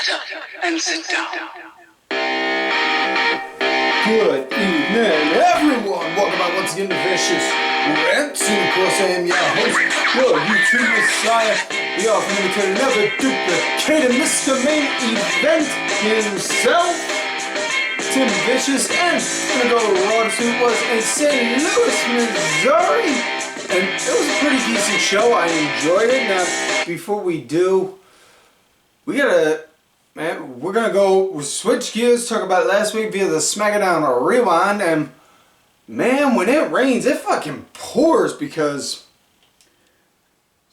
Shut up and sit down. Good evening, everyone. Welcome back once again to Vicious Rants. And of course, I am your host, your YouTube Messiah. We are coming to another duplicated Mr. Main Event himself, Tim Vicious, and we're gonna go Raw this week was in St. Louis, Missouri. And it was a pretty decent show. I enjoyed it. Now, before we do, we're gonna switch gears, talk about last week via the SmackDown Rewind, and man, when it rains, it fucking pours because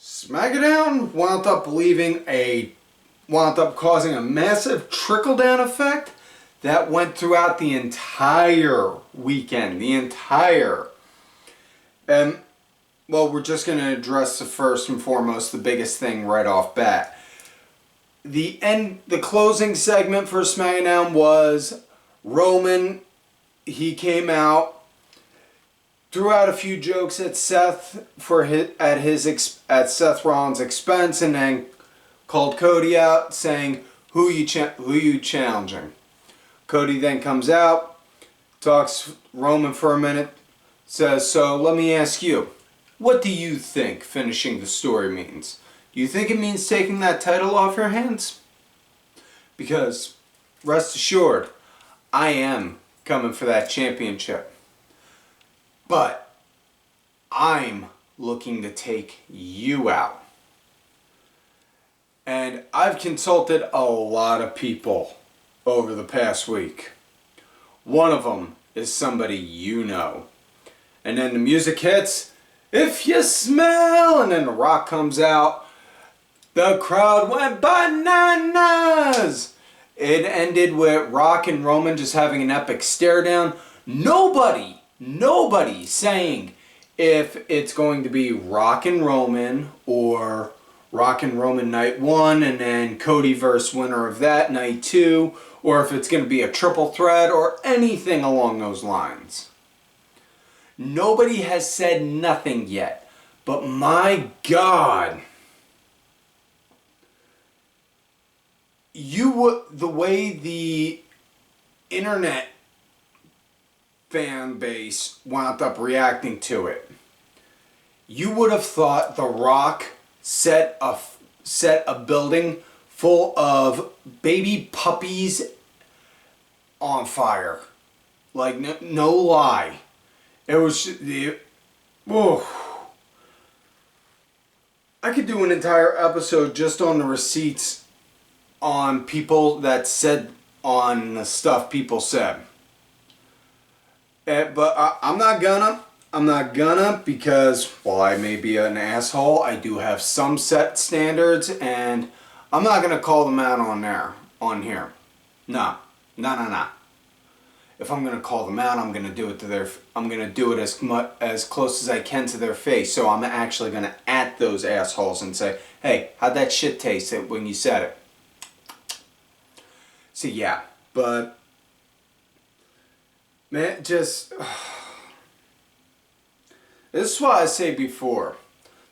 SmackDown wound up causing a massive trickle-down effect that went throughout the entire weekend, well, we're just gonna address the first and foremost, the biggest thing right off bat. The closing segment for SmackDown was Roman. He came out, threw out a few jokes at Seth at Seth Rollins' expense, and then called Cody out, saying, "Who you challenging?" Cody then comes out, talks Roman for a minute, says, "So let me ask you, what do you think finishing the story means? Do you think it means taking that title off your hands? Because, rest assured, I am coming for that championship. But, I'm looking to take you out." And I've consulted a lot of people over the past week. One of them is somebody you know. And then the music hits, "If you smell," and then The Rock comes out. The crowd went bananas! It ended with Rock and Roman just having an epic stare down. Nobody saying if it's going to be Rock and Roman or Rock and Roman night 1 and then Cody versus winner of that night 2, or if it's going to be a triple threat or anything along those lines. Nobody has said nothing yet, but my God, the way the internet fan base wound up reacting to it, you would have thought The Rock set a building full of baby puppies on fire. Like, no lie. It was I could do an entire episode just on the receipts on people that said on the stuff people said. But I'm not gonna because while I may be an asshole, I do have some set standards, and I'm not gonna call them out on here. No. If I'm gonna call them out, I'm gonna do it as close as I can to their face. So I'm actually gonna at those assholes and say, "Hey, how'd that shit taste when you said it?" So yeah, but man, this is why I say before,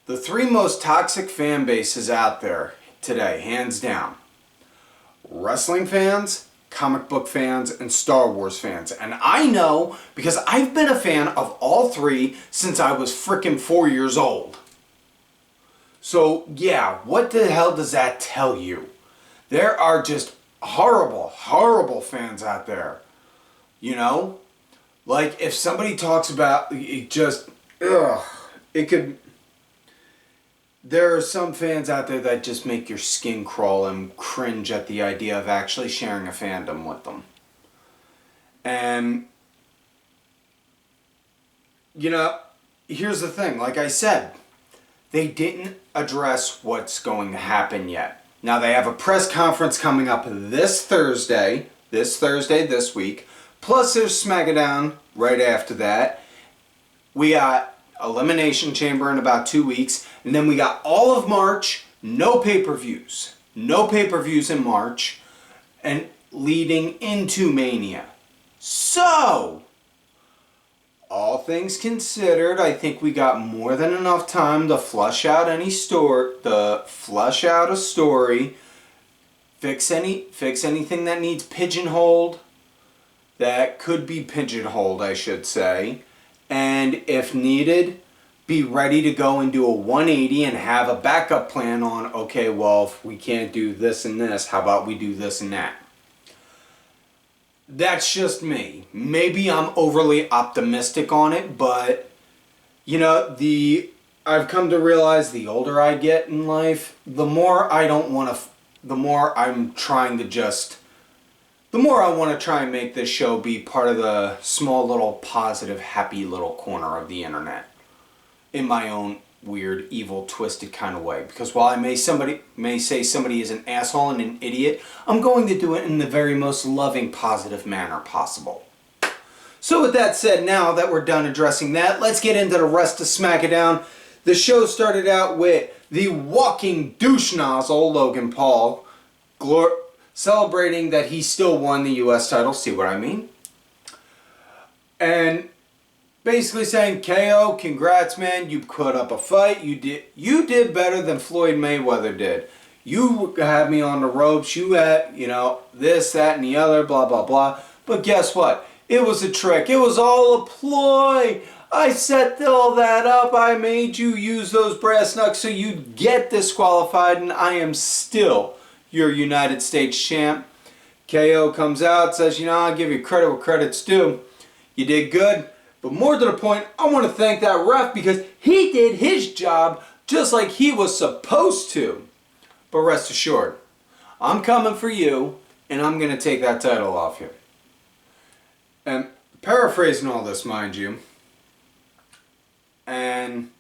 the 3 most toxic fan bases out there today, hands down: wrestling fans, comic book fans, and Star Wars fans. And I know because I've been a fan of all 3 since I was frickin' 4 years old. So yeah, what the hell does that tell you? There are just horrible fans out there. You know? Like, if somebody talks about it, there are some fans out there that just make your skin crawl and cringe at the idea of actually sharing a fandom with them. And, you know, here's the thing. Like I said, they didn't address what's going to happen yet. Now, they have a press conference coming up this Thursday this week. Plus, there's SmackDown right after that. We got Elimination Chamber in about 2 weeks. And then we got all of March, no pay-per-views. No pay-per-views in March. And leading into Mania. So, all things considered, I think we got more than enough time to flush out a story fix anything that needs pigeonholed, that could be pigeonholed, I should say, and if needed, be ready to go and do a 180 and have a backup plan on, okay, well, if we can't do this and this, how about we do this and that? That's just me. Maybe I'm overly optimistic on it, but, you know, I've come to realize the older I get in life, the more I want to try and make this show be part of the small little positive, happy little corner of the internet. In my own weird, evil, twisted kind of way. Because while I may say somebody is an asshole and an idiot, I'm going to do it in the very most loving, positive manner possible. So with that said, now that we're done addressing that, let's get into the rest of SmackDown. The show started out with the walking douche nozzle, Logan Paul, celebrating that he still won the U.S. title. See what I mean? And basically saying, KO, congrats, man. You put up a fight. You did better than Floyd Mayweather did. You had me on the ropes. You had, this, that, and the other, blah, blah, blah. But guess what? It was a trick. It was all a ploy. I set all that up. I made you use those brass knucks so you'd get disqualified, and I am still your United States champ. KO comes out, says, I'll give you credit where credit's due. You did good. But more to the point, I want to thank that ref because he did his job just like he was supposed to. But rest assured, I'm coming for you, and I'm going to take that title off you. And paraphrasing all this, mind you, and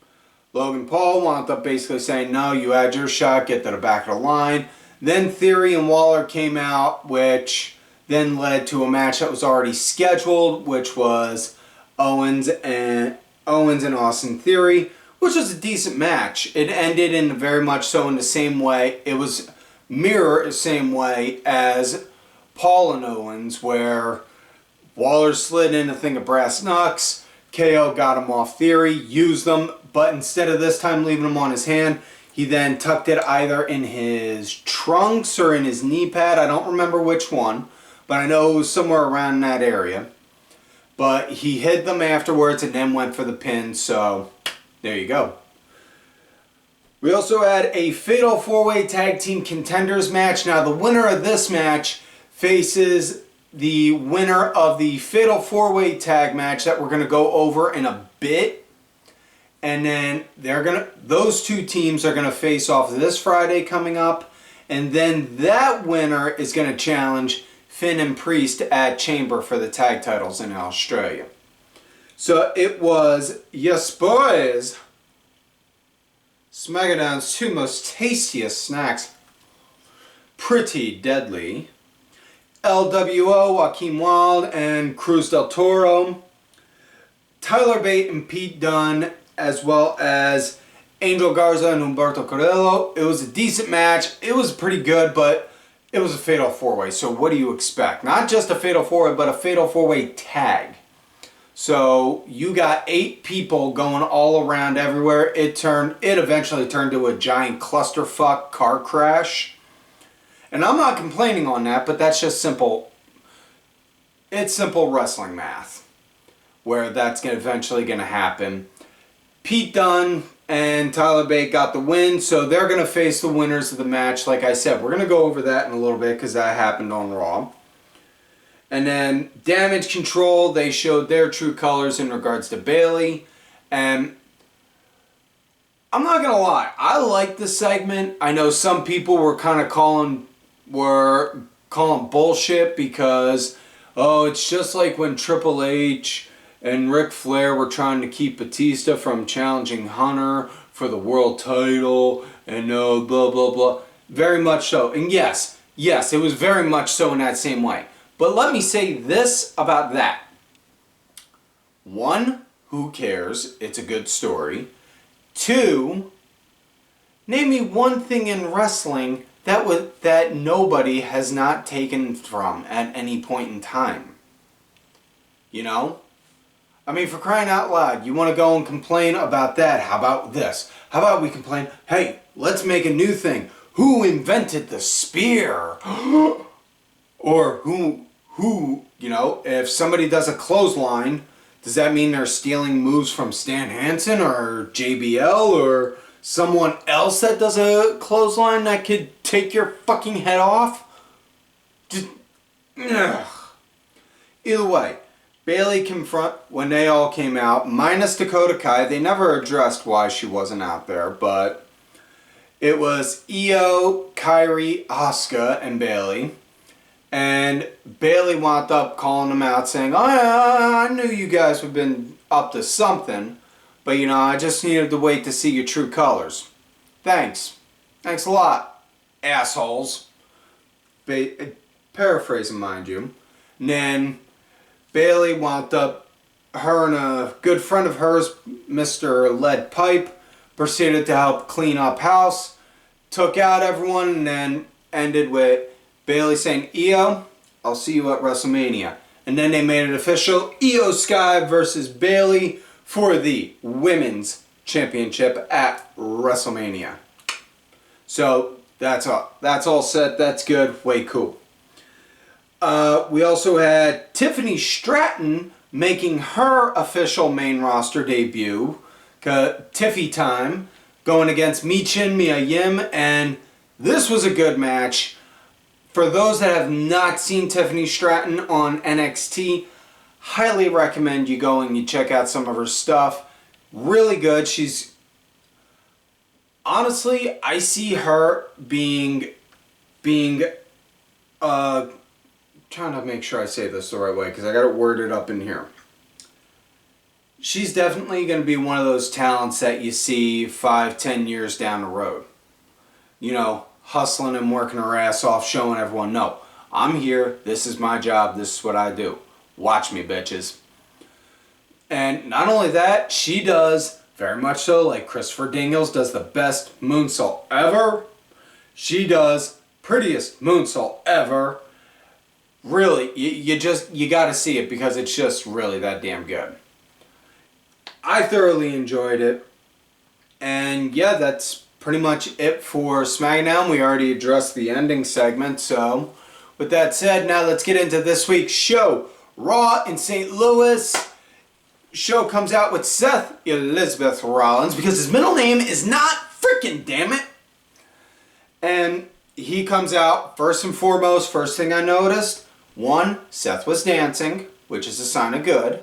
Logan Paul wound up basically saying, no, you had your shot, get to the back of the line. Then Theory and Waller came out, which then led to a match that was already scheduled, which was Owens and Austin Theory, which was a decent match. It ended in very much so in the same way. It was mirror the same way as Paul and Owens, where Waller slid in a thing of brass knucks, KO got him off Theory, used them, but instead of this time leaving him on his hand, he then tucked it either in his trunks or in his knee pad. I don't remember which one, but I know it was somewhere around that area. But he hid them afterwards and then went for the pin, so there you go. We also had a Fatal 4-Way Tag Team Contenders match. Now the winner of this match faces the winner of the Fatal 4-Way Tag match that we're going to go over in a bit. And then those two teams are going to face off this Friday coming up. And then that winner is going to challenge Finn and Priest at Chamber for the tag titles in Australia. So it was, yes boys, SmackDown's two most tastiest snacks. Pretty deadly. LWO, Joaquin Wilde, and Cruz del Toro. Tyler Bate and Pete Dunne, as well as Angel Garza and Humberto Carrillo. It was a decent match. It was pretty good, but it was a Fatal 4-Way, so what do you expect? Not just a Fatal 4-Way, but a Fatal 4-Way tag. So you got 8 people going all around everywhere. It eventually turned to a giant clusterfuck car crash. And I'm not complaining on that, but that's just simple. It's simple wrestling math, where that's eventually going to happen. Pete Dunne and Tyler Bate got the win, so they're going to face the winners of the match. Like I said, we're going to go over that in a little bit because that happened on Raw. And then Damage Control, they showed their true colors in regards to Bayley. And I'm not going to lie, I like the segment. I know some people were kind of calling bullshit because, oh, it's just like when Triple H and Ric Flair were trying to keep Batista from challenging Hunter for the world title and blah, blah, blah. Very much so. And yes, it was very much so in that same way. But let me say this about that. 1, who cares? It's a good story. 2, name me one thing in wrestling that nobody has not taken from at any point in time. I mean, for crying out loud, you want to go and complain about that? How about this? How about we complain, hey, let's make a new thing. who invented the spear? Or who, if somebody does a clothesline, does that mean they're stealing moves from Stan Hansen or JBL or someone else that does a clothesline that could take your fucking head off? Just, ugh. Either way, Bayley when they all came out, minus Dakota Kai. They never addressed why she wasn't out there, but it was Io, Kairi, Asuka, and Bayley. And Bayley wound up calling them out saying, oh, yeah, I knew you guys have been up to something, but I just needed to wait to see your true colors. Thanks. Thanks a lot, assholes. Paraphrasing, mind you. And then Bayley wound up, her and a good friend of hers, Mr. Lead Pipe, proceeded to help clean up house, took out everyone, and then ended with Bayley saying, Io, I'll see you at WrestleMania. And then they made it official, Io Sky versus Bayley for the Women's Championship at WrestleMania. So that's all set. That's good. Way cool. We also had Tiffany Stratton making her official main roster debut. Tiffy time. Going against Michin, Mia Yim. And this was a good match. For those that have not seen Tiffany Stratton on NXT, highly recommend you go and you check out some of her stuff. Really good. She's... Honestly, I see her being trying to make sure I say this the right way because I got it worded up in here. She's definitely going to be one of those talents that you see 5-10 years down the road. Hustling and working her ass off, showing everyone, no, I'm here, this is my job, this is what I do. Watch me, bitches. And not only that, she does, very much so, like Christopher Daniels does the best moonsault ever. She does prettiest moonsault ever. Really, you gotta see it because it's just really that damn good. I thoroughly enjoyed it. And yeah, that's pretty much it for SmackDown. We already addressed the ending segment, so with that said, now let's get into this week's show. Raw in St. Louis. Show comes out with Seth Elizabeth Rollins because his middle name is not freaking, damn it. And he comes out, first and foremost, first thing I noticed, 1, Seth was dancing, which is a sign of good.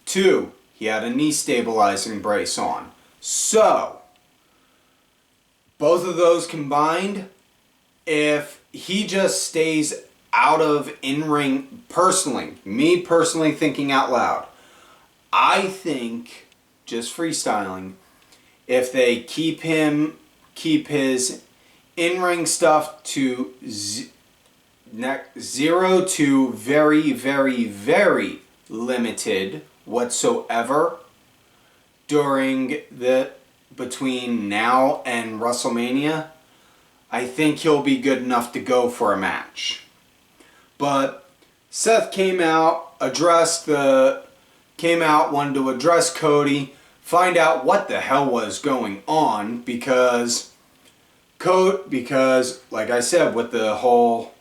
2, he had a knee stabilizing brace on. So, both of those combined, if he just stays out of in-ring, me personally thinking out loud, I think, just freestyling, if they keep his in-ring stuff to 0 to very, very, very limited whatsoever between now and WrestleMania, I think he'll be good enough to go for a match. But Seth wanted to address Cody, find out what the hell was going on because like I said, with the whole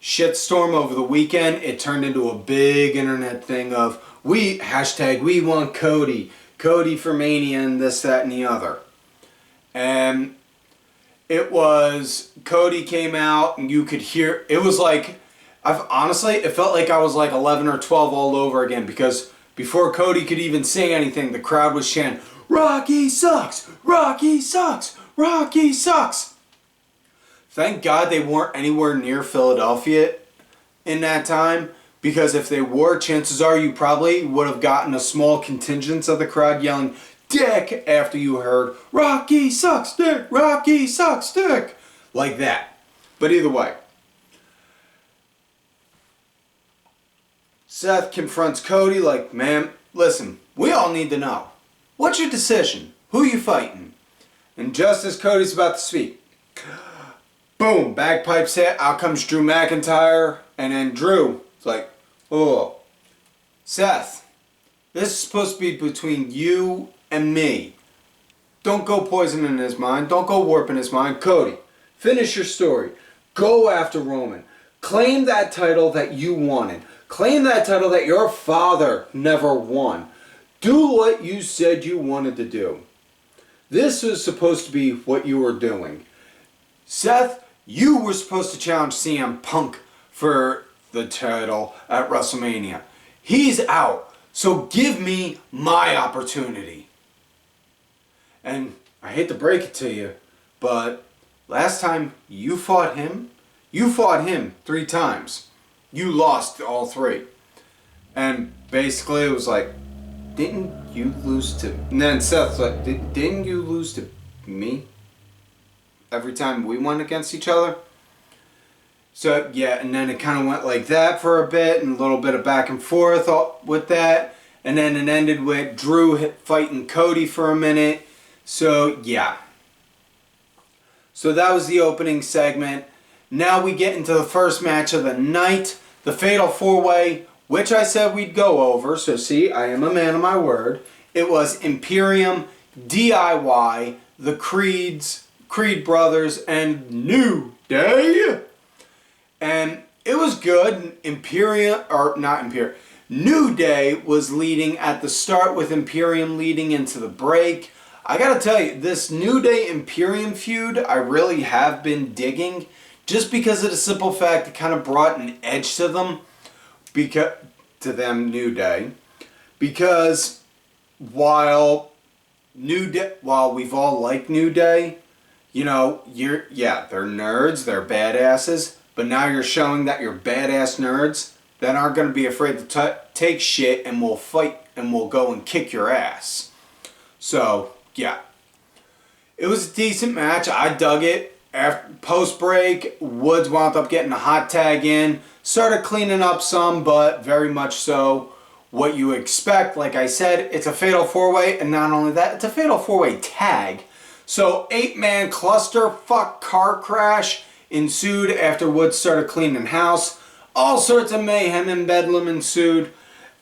shitstorm over the weekend, it turned into a big internet thing of we want Cody for Mania and this, that, and the other. And it was, Cody came out and you could hear, it was like, it felt like I was like 11 or 12 all over again because before Cody could even say anything, the crowd was chanting, Rocky sucks! Rocky sucks! Rocky sucks! Thank God they weren't anywhere near Philadelphia in that time, because if they were, chances are you probably would have gotten a small contingent of the crowd yelling, Dick, after you heard, Rocky sucks dick! Rocky sucks dick! Like that. But either way. Seth confronts Cody like, man, listen, we all need to know. What's your decision? Who you fighting? And just as Cody's about to speak, boom, bagpipes hit, out comes Drew McIntyre, and then Drew is like, oh, Seth, this is supposed to be between you and me. Don't go poisoning his mind. Don't go warping his mind. Cody, Finish your story. Go after Roman. Claim that title that you wanted. Claim that title that your father never won. Do what you said you wanted to do. This was supposed to be what you were doing. Seth, you were supposed to challenge CM Punk for the title at WrestleMania. He's out, so give me my opportunity. And I hate to break it to you, but last time you fought him 3 times. You lost all 3. And basically it was like, didn't you lose to... And then Seth's like, didn't you lose to me? Every time we went against each other? So, yeah, and then it kind of went like that for a bit, and a little bit of back and forth with that. And then it ended with Drew fighting Cody for a minute. So, yeah. So that was the opening segment. Now we get into the first match of the night. The Fatal 4-Way, which I said we'd go over. So, see, I am a man of my word. It was Imperium, DIY, the Creed Brothers, and New Day. And it was good. New Day was leading at the start with Imperium leading into the break. I gotta tell you, this New Day Imperium feud I really have been digging, just because of the simple fact it kind of brought an edge to them, New Day. Because while we've all liked New Day, you know, they're nerds, they're badasses, but now you're showing that you're badass nerds that aren't going to be afraid to take shit and will fight and will go and kick your ass. So, yeah. It was a decent match. I dug it. After post-break, Woods wound up getting a hot tag in. Started cleaning up some, but very much so what you expect. Like I said, it's a Fatal 4-Way, and not only that, it's a Fatal 4-Way tag. So, 8-man clusterfuck car crash ensued after Woods started cleaning house. All sorts of mayhem and bedlam ensued.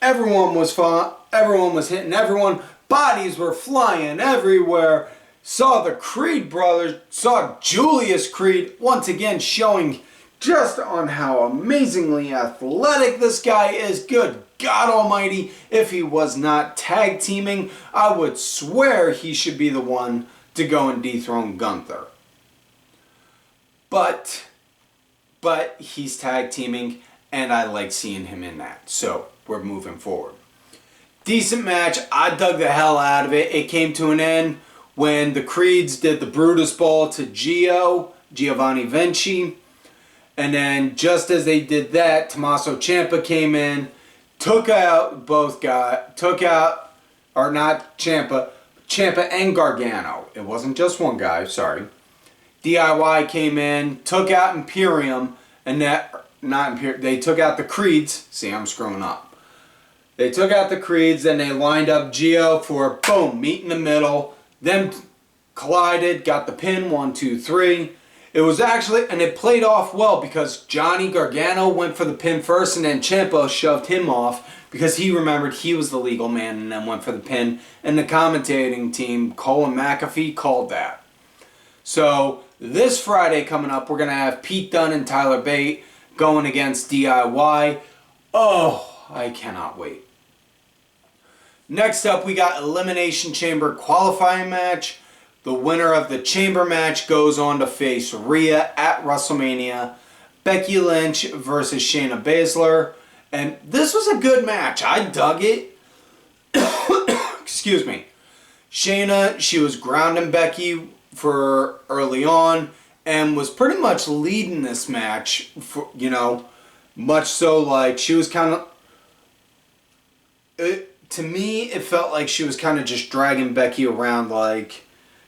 Everyone was fun. Everyone was hitting everyone. Bodies were flying everywhere. Saw the Creed brothers. Saw Julius Creed once again showing just on how amazingly athletic this guy is. Good God Almighty. If he was not tag teaming, I would swear he should be the one to go and dethrone Gunther. But he's tag teaming, and I like seeing him in that. So, we're moving forward. Decent match. I dug the hell out of it. It came to an end when the Creeds did the Brutus Ball to Giovanni Vinci. And then, just as they did that, Tommaso Ciampa came in, Ciampa and Gargano. It wasn't just one guy, sorry. DIY came in, took out Imperium, and they took out the Creeds. See, I'm screwing up. They took out the Creeds, and they lined up Gio for, boom, meet in the middle. Then collided, got the pin, 1, 2, 3. It was actually, and it played off well because Johnny Gargano went for the pin first, and then Ciampa shoved him off because he remembered he was the legal man and then went for the pin. And the commentating team, Cole and McAfee, called that. So, this Friday coming up, we're going to have Pete Dunne and Tyler Bate going against DIY. Oh, I cannot wait. Next up, we got Elimination Chamber qualifying match. The winner of the Chamber match goes on to face Rhea at WrestleMania. Becky Lynch versus Shayna Baszler. And this was a good match. I dug it. Excuse me. Shayna, she was grounding Becky for early on and was pretty much leading this match, for, you know, much so like she was kind of, to me it felt like she was kind of just dragging Becky around like,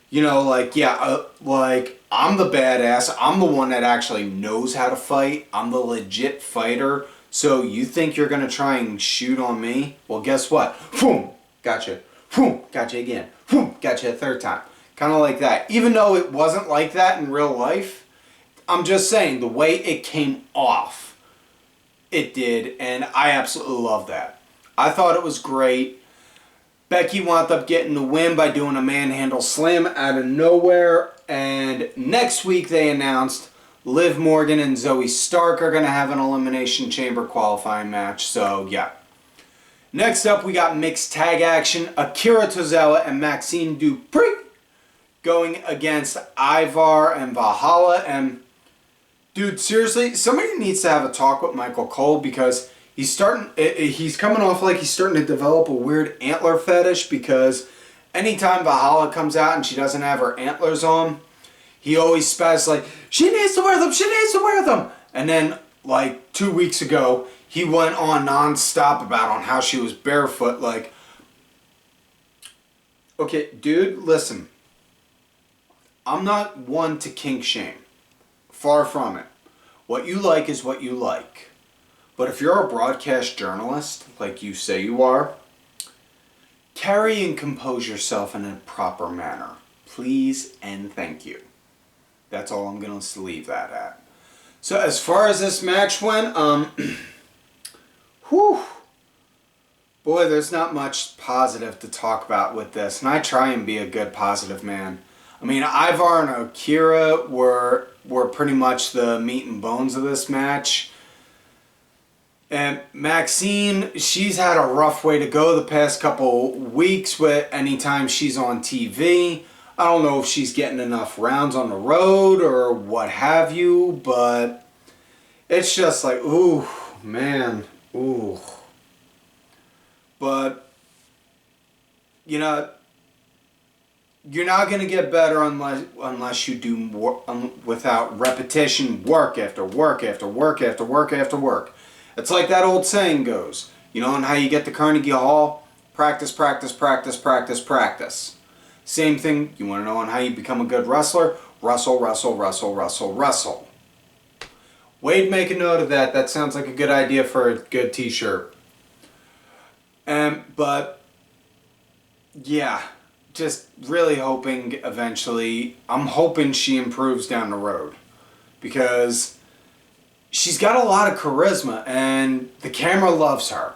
you know, like, yeah, like I'm the badass, I'm the one that actually knows how to fight, I'm the legit fighter, so you think you're gonna try and shoot on me? Well, guess what? Boom, gotcha. Boom, gotcha again. Boom, gotcha a third time. Kind of like that. Even though it wasn't like that in real life, I'm just saying, the way it came off, it did, and I absolutely love that. I thought it was great. Becky wound up getting the win by doing a manhandle slam out of nowhere. And next week they announced Liv Morgan and Zoe Stark are going to have an Elimination Chamber qualifying match. So, yeah. Next up, we got mixed tag action. Akira Tozawa and Maxxine Dupri going against Ivar and Valhalla. And, dude, seriously, somebody needs to have a talk with Michael Cole because he's coming off like he's starting to develop a weird antler fetish because anytime Valhalla comes out and she doesn't have her antlers on, he always spaz like, she needs to wear them, she needs to wear them. And then, like, 2 weeks ago, he went on non-stop about on how she was barefoot. Like, okay, dude, listen. I'm not one to kink shame. Far from it. What you like is what you like. But if you're a broadcast journalist, like you say you are, carry and compose yourself in a proper manner. Please and thank you. That's all I'm going to leave that at. So as far as this match went, whew. Boy, there's not much positive to talk about with this. And I try and be a good positive man. I mean, Ivar and Akira were pretty much the meat and bones of this match. And Maxxine, she's had a rough way to go the past couple weeks with anytime she's on TV. I don't know if she's getting enough rounds on the road or what have you, but it's just like, ooh, man, ooh. But, you know, you're not going to get better unless you do more, without repetition, work after work after work after work after work. It's like that old saying goes, you know, and how you get to Carnegie Hall? Practice, practice, practice, practice, practice. Same thing, you want to know on how you become a good wrestler? Wrestle, wrestle, wrestle, wrestle, wrestle. Wade, make a note of that. That sounds like a good idea for a good t-shirt. But, yeah, just really hoping eventually, I'm hoping she improves down the road. Because she's got a lot of charisma and the camera loves her.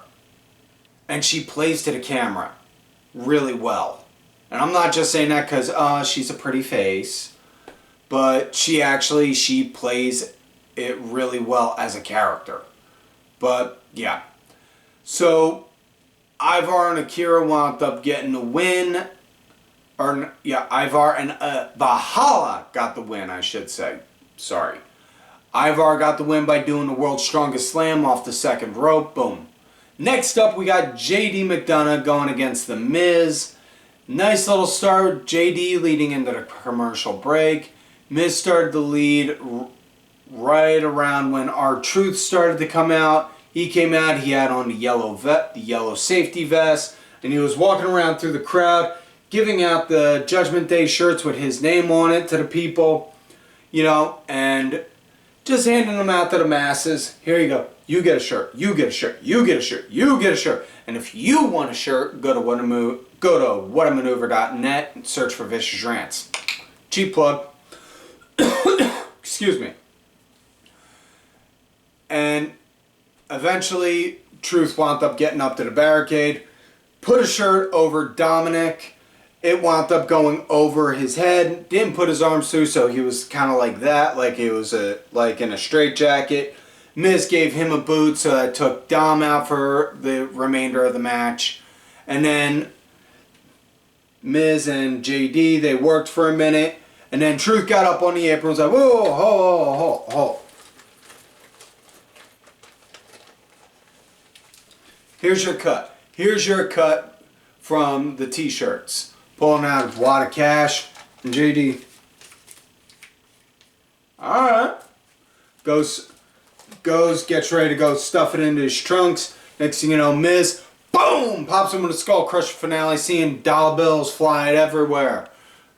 And she plays to the camera really well. And I'm not just saying that because she's a pretty face. But she plays it really well as a character. But, yeah. So, Ivar and Akira wound up getting the win. Ivar and Valhalla got the win, I should say. Sorry. Ivar got the win by doing the world's strongest slam off the second rope. Boom. Next up, we got JD McDonagh going against The Miz. Nice little start. JD leading into the commercial break. Miz started the lead right around when R-Truth started to come out. He came out. He had on the yellow safety vest. And he was walking around through the crowd, giving out the Judgment Day shirts with his name on it to the people. You know, and just handing them out to the masses. Here you go. You get a shirt. You get a shirt. You get a shirt. You get a shirt. And if you want a shirt, go to whatamaneuver.net and search for Vicious Rants. Cheap plug. Excuse me. And eventually, Truth wound up getting up to the barricade, put a shirt over Dominik. It wound up going over his head. Didn't put his arms through, so he was kind of like that, like it was like in a straitjacket. Miz gave him a boot, so that took Dom out for the remainder of the match. And then Miz and JD, they worked for a minute. And then Truth got up on the apron and was like, whoa, ho. Here's your cut. Here's your cut from the t-shirts. Pulling out a wad of cash. And JD, alright. Goes, gets ready to go stuff it into his trunks. Next thing you know, Miz, boom, pops him with a skull crusher finale, seeing dollar bills flying everywhere.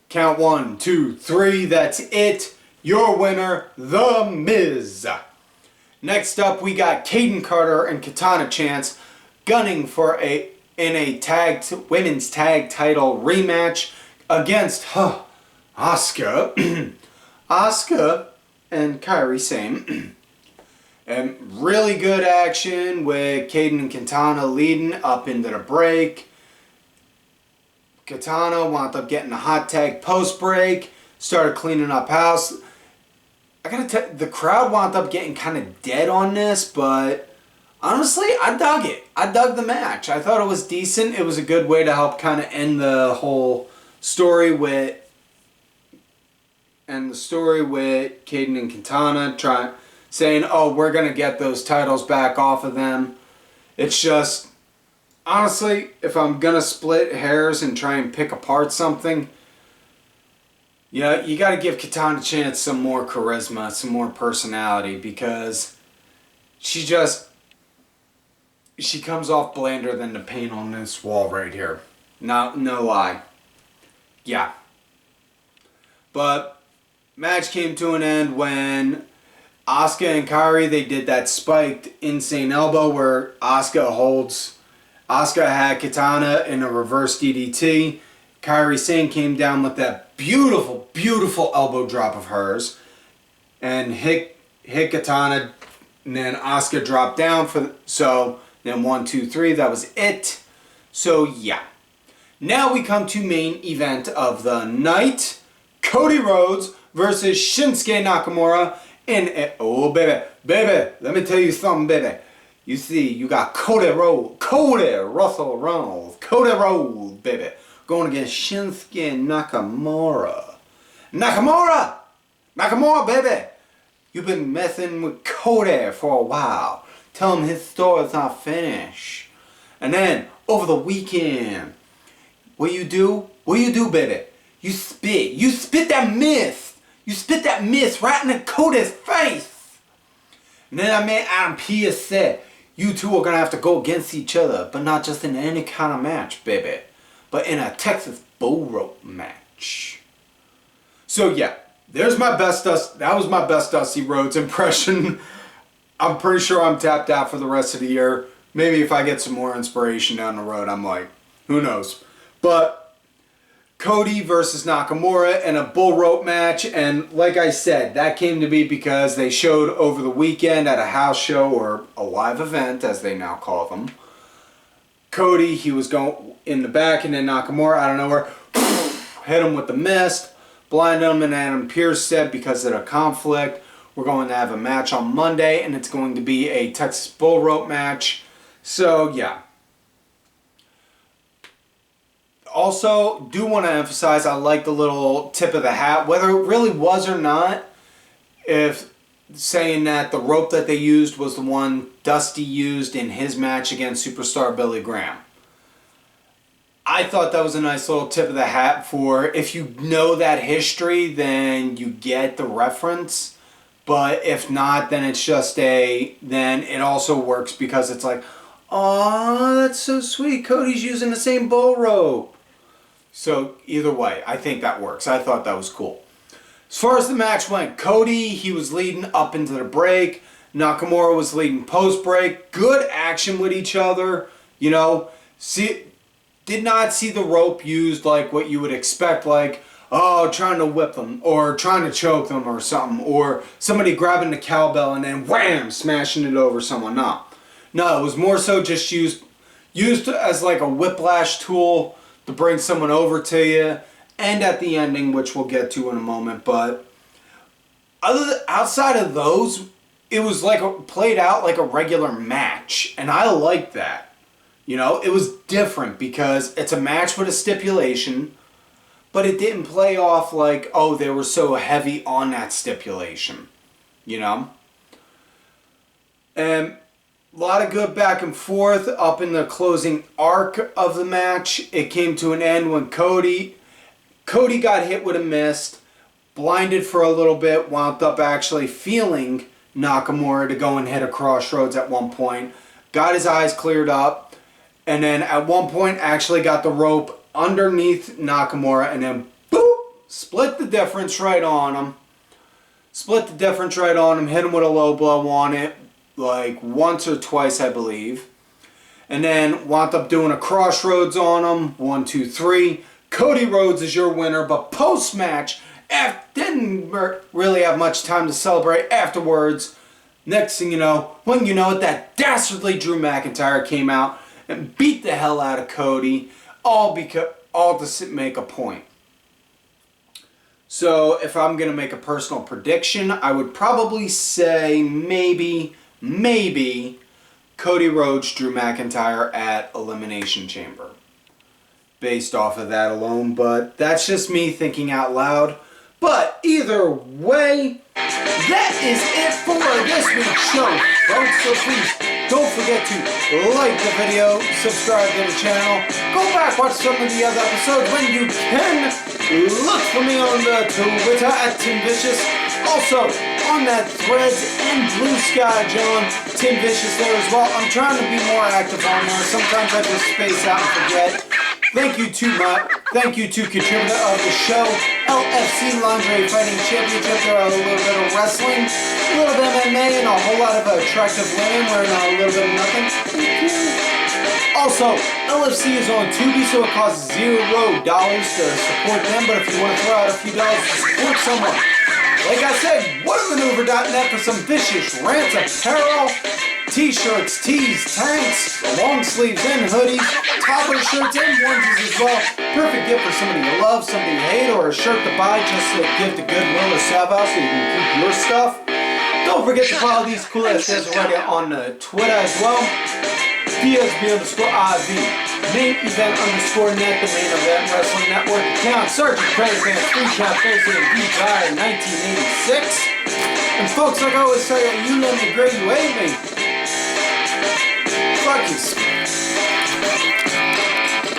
Count 1, 2, 3, that's it. Your winner, The Miz. Next up, we got Kayden Carter and Katana Chance gunning for a women's tag title rematch against Asuka. Asuka and Kairi, same. And really good action with Kayden and Katana leading up into the break. Katana wound up getting a hot tag post break. started cleaning up house. I gotta tell you, the crowd wound up getting kind of dead on this, but honestly, I dug it. I dug the match. I thought it was decent. It was a good way to help kind of end the whole story with Kayden and Katana saying, oh, we're going to get those titles back off of them. It's just, honestly, if I'm going to split hairs and try and pick apart something, you got to give Katana Chance some more charisma, some more personality, because she comes off blander than the paint on this wall right here. No lie. Yeah. But match came to an end when Asuka and Kairi, they did that spiked insane elbow where Asuka had Katana in a reverse DDT. Kairi Sane came down with that beautiful, beautiful elbow drop of hers and hit Katana, and then Asuka dropped down then 1, 2, 3, that was it. So yeah. Now we come to main event of the night. Cody Rhodes versus Shinsuke Nakamura. Oh baby, let me tell you something, baby. You see, you got Cody Rhodes, baby, going against Shinsuke Nakamura. Nakamura, baby. You've been messing with Cody for a while. Tell him his story's not finished. And then, over the weekend, what you do, baby? You spit that mist. You spit that mist right in Cody's face. And then I made Adam Pearce said, you two are going to have to go against each other, but not just in any kind of match, baby, but in a Texas bull rope match. So yeah, that was my best Dusty Rhodes impression. I'm pretty sure I'm tapped out for the rest of the year. Maybe if I get some more inspiration down the road, I'm like, who knows. But Cody versus Nakamura in a bull rope match, and like I said, that came to be because they showed over the weekend at a house show, or a live event as they now call them. Cody, he was going in the back, and then Nakamura out of nowhere hit him with the mist, blinded him, and Adam Pearce said because of the conflict, we're going to have a match on Monday, and it's going to be a Texas bull rope match. So yeah. Also, do want to emphasize, I like the little tip of the hat, whether it really was or not, if saying that the rope that they used was the one Dusty used in his match against Superstar Billy Graham. I thought that was a nice little tip of the hat for, if you know that history, then you get the reference. But if not, then it's just then it also works because it's like, oh, that's so sweet. Cody's using the same bull rope. So either way, I think that works. I thought that was cool. As far as the match went, Cody, he was leading up into the break. Nakamura was leading post-break. Good action with each other. Did not see the rope used like what you would expect, like, oh, trying to whip them, or trying to choke them or something, or somebody grabbing the cowbell and then wham, smashing it over someone. No, it was more so just used as like a whiplash tool to bring someone over to you, and at the ending, which we'll get to in a moment. But outside of those, it was like played out like a regular match, and I liked that. It was different because it's a match with a stipulation, but it didn't play off like, oh, they were so heavy on that stipulation, And a lot of good back and forth up in the closing arc of the match. It came to an end when Cody got hit with a mist, blinded for a little bit, wound up actually feeling Nakamura to go and hit a crossroads at one point, got his eyes cleared up, and then at one point actually got the rope underneath Nakamura, and then boop, split the difference right on him, hit him with a low blow on it, like once or twice, I believe. And then wound up doing a crossroads on him. 1, 2, 3. Cody Rhodes is your winner, but post-match, didn't really have much time to celebrate afterwards. Next thing you know, that dastardly Drew McIntyre came out and beat the hell out of Cody, all to make a point. So if I'm going to make a personal prediction, I would probably say maybe Cody Rhodes, Drew McIntyre at Elimination Chamber. Based off of that alone, but that's just me thinking out loud. But either way, that is it for this week's show, folks. So please don't forget to like the video, subscribe to the channel, go back, watch some of the other episodes when you can. Look for me on the Twitter at Tim Vicious. Also, on that Threads and Blue Sky, John, Tim Vicious there as well. I'm trying to be more active on there. Sometimes I just space out and forget. Thank you to contributor of the show, LFC Lingerie Fighting Championship. There are a little bit of wrestling, a little bit of MMA, and a whole lot of attractive women wearing a little bit of nothing. Thank you. Also, LFC is on Tubi, so it costs $0 to support them, but if you want to throw out a few dollars to support someone, like I said, whatamaneuver.net for some vicious rants, apparel, t-shirts, tees, tanks, long sleeves and hoodies, toddler shirts and onesies as well. Perfect gift for somebody you love, somebody you hate, or a shirt to buy just to give to Goodwill or Salvo so you can keep your stuff. Don't forget to follow these cool ass guys already on Twitter as well. DSB_IV, main event _net, the main event wrestling network account. Sergeant Credit Fans, Free Count Thursday, and Guy 1986. And folks, like I always say, you love me great, you hate me. Fuck you.